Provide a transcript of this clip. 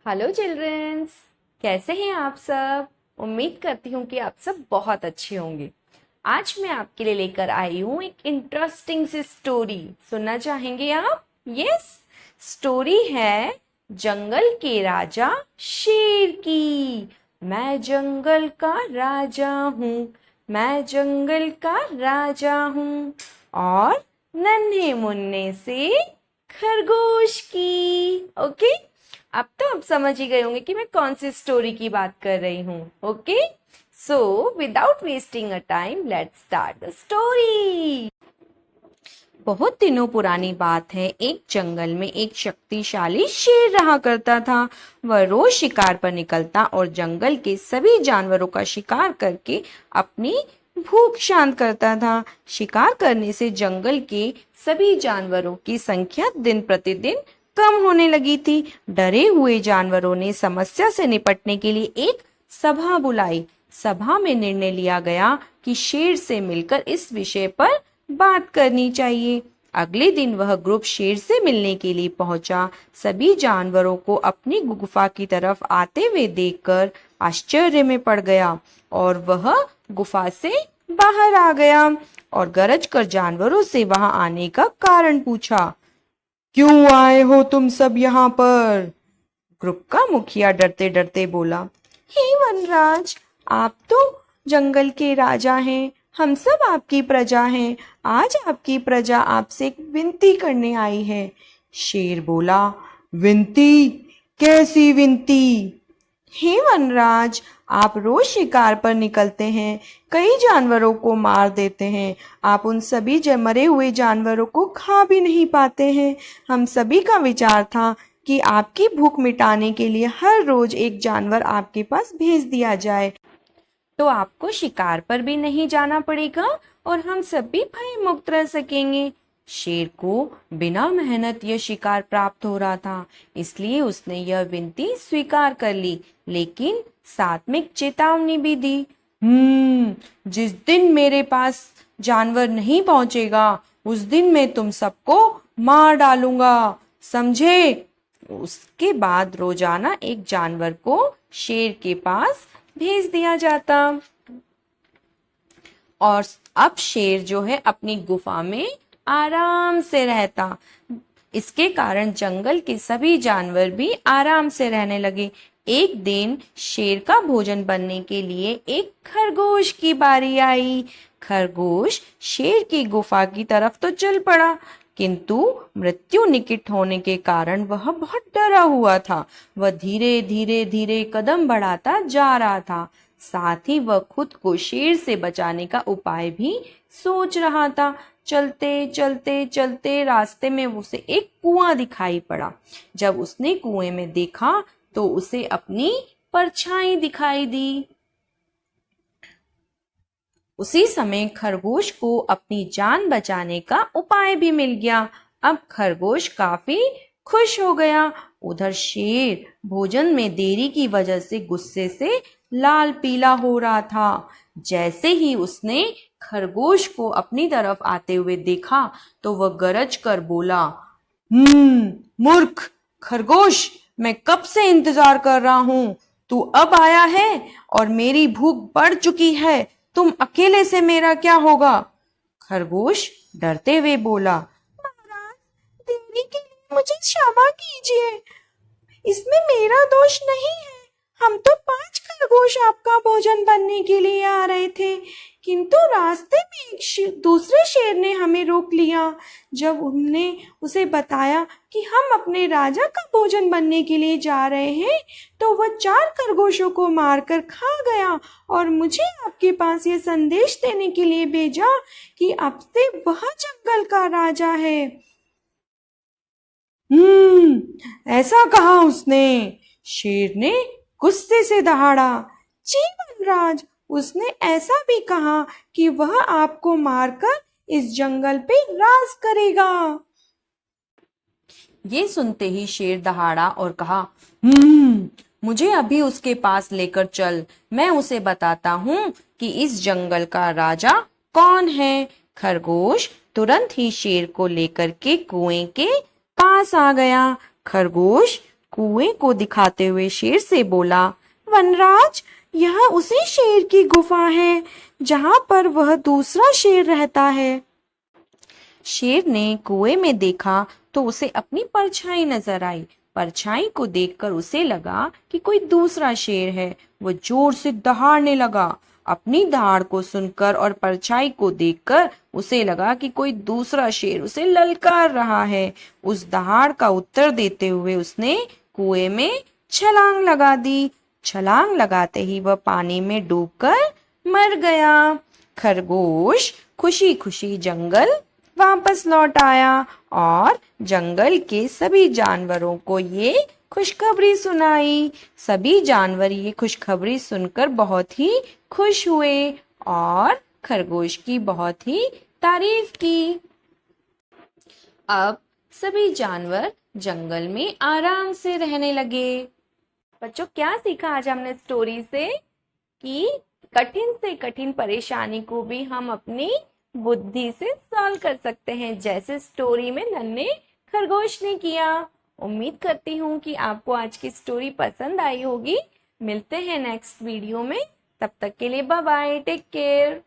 Hello children's, कैसे हैं आप सब। उम्मीद करती हूँ कि आप सब बहुत अच्छे होंगे। आज मैं आपके लिए लेकर आई हूँ एक इंटरेस्टिंग सी स्टोरी। सुनना चाहेंगे आप? यस। स्टोरी है जंगल के राजा शेर की। मैं जंगल का राजा हूँ, मैं जंगल का राजा हूँ। और नन्हे मुन्ने से खरगोश की। ओके, अब तो आप समझ ही गए होंगे कि मैं कौन सी स्टोरी की बात कर रही हूँ। Okay, so without wasting a time let's start the story. बहुत दिनों पुरानी बात है। एक जंगल में एक शक्तिशाली शेर रहा करता था। वह रोज शिकार पर निकलता और जंगल के सभी जानवरों का शिकार करके अपनी भूख शांत करता था। शिकार करने से जंगल के सभी जानवरों की संख्या दिन प्रतिदिन कम होने लगी थी। डरे हुए जानवरों ने समस्या से निपटने के लिए एक सभा बुलाई। सभा में निर्णय लिया गया कि शेर से मिलकर इस विषय पर बात करनी चाहिए। अगले दिन वह ग्रुप शेर से मिलने के लिए पहुंचा। सभी जानवरों को अपनी गुफा की तरफ आते हुए देखकर आश्चर्य में पड़ गया और वह गुफा से बाहर आ गया और गरज कर जानवरों से वहां आने का कारण पूछा। क्यों आए हो तुम सब यहाँ पर? ग्रुप का मुखिया डरते डरते बोला, हे वनराज, आप तो जंगल के राजा हैं, हम सब आपकी प्रजा हैं। आज आपकी प्रजा आपसे एक विनती करने आई है। शेर बोला, विनती? कैसी विनती? हे वनराज, आप रोज शिकार पर निकलते हैं, कई जानवरों को मार देते हैं। आप उन सभी मरे हुए जानवरों को खा भी नहीं पाते हैं। हम सभी का विचार था कि आपकी भूख मिटाने के लिए हर रोज एक जानवर आपके पास भेज दिया जाए, तो आपको शिकार पर भी नहीं जाना पड़ेगा और हम सब भी भय मुक्त रह सकेंगे। शेर को बिना मेहनत यह शिकार प्राप्त हो रहा था, इसलिए उसने यह विनती स्वीकार कर ली, लेकिन साथ में एक चेतावनी भी दी। जिस दिन मेरे पास जानवर नहीं पहुंचेगा, उस दिन मैं तुम सबको मार डालूंगा, समझे? उसके बाद रोजाना एक जानवर को शेर के पास भेज दिया जाता और अब शेर जो है अपनी गुफा में आराम से रहता। इसके कारण जंगल के सभी जानवर भी आराम से रहने लगे। एक दिन शेर का भोजन बनने के लिए एक खरगोश की बारी आई। खरगोश शेर की गुफा की तरफ तो चल पड़ा, किंतु मृत्यु निकट होने के कारण वह बहुत डरा हुआ था। वह धीरे धीरे धीरे कदम बढ़ाता जा रहा था। साथ ही वह खुद को शेर से बचाने का उपाय भी सोच रहा था। चलते चलते चलते रास्ते में उसे एक कुआं दिखाई पड़ा। जब उसने कुएं में देखा तो उसे अपनी परछाई दिखाई दी। उसी समय खरगोश को अपनी जान बचाने का उपाय भी मिल गया। अब खरगोश काफी खुश हो गया। उधर शेर भोजन में देरी की वजह से गुस्से से लाल पीला हो रहा था। जैसे ही उसने खरगोश को अपनी तरफ आते हुए देखा तो वह गरज कर बोला, मूर्ख खरगोश, मैं कब से इंतजार कर रहा हूँ। तू अब आया है और मेरी भूख बढ़ चुकी है। तुम अकेले से मेरा क्या होगा? खरगोश डरते हुए बोला, महाराज, देरी के लिए मुझे क्षमा कीजिए, इसमें मेरा दोष नहीं है। हम तो 5 खरगोश आपका भोजन बनने के लिए आ रहे थे, किंतु रास्ते में एक दूसरे शेर ने हमें रोक लिया। जब हमने उसे बताया कि हम अपने राजा का भोजन बनने के लिए जा रहे हैं, तो वह 4 खरगोशों को मारकर खा गया और मुझे आपके पास ये संदेश देने के लिए भेजा कि अब से वह जंगल का राजा है। ऐसा कहा उसने? शेर ने गुस्से से दहाड़ा। जी वनराज, उसने ऐसा भी कहा कि वह आपको मारकर इस जंगल पे राज करेगा। ये सुनते ही शेर दहाड़ा और कहा, मुझे अभी उसके पास लेकर चल, मैं उसे बताता हूँ कि इस जंगल का राजा कौन है। खरगोश तुरंत ही शेर को लेकर के कुएं के पास आ गया। खरगोश कुएं को दिखाते हुए शेर से बोला, वनराज, यह उसी शेर की गुफा है जहां पर वह दूसरा शेर रहता है। शेर ने कुएं में देखा तो उसे अपनी परछाई नजर आई। परछाई को देखकर उसे लगा कि कोई दूसरा शेर है। वह जोर से दहाड़ने लगा। अपनी दहाड़ को सुनकर और परछाई को देखकर उसे लगा कि कोई दूसरा शेर उसे ललकार रहा है। उस दहाड़ का उत्तर देते हुए उसने कुएं में छलांग लगा दी। छलांग लगाते ही वह पानी में डूबकर मर गया। खरगोश खुशी खुशी जंगल वापस लौट आया और जंगल के सभी जानवरों को ये खुशखबरी सुनाई। सभी जानवर ये खुशखबरी सुनकर बहुत ही खुश हुए और खरगोश की बहुत ही तारीफ की। अब सभी जानवर जंगल में आराम से रहने लगे। बच्चों, क्या सीखा आज हमने स्टोरी से? कि कठिन से कठिन परेशानी को भी हम अपनी बुद्धि से सॉल्व कर सकते हैं, जैसे स्टोरी में नन्हे खरगोश ने किया। उम्मीद करती हूँ कि आपको आज की स्टोरी पसंद आई होगी। मिलते हैं नेक्स्ट वीडियो में। तब तक के लिए बाय बाय, टेक केयर।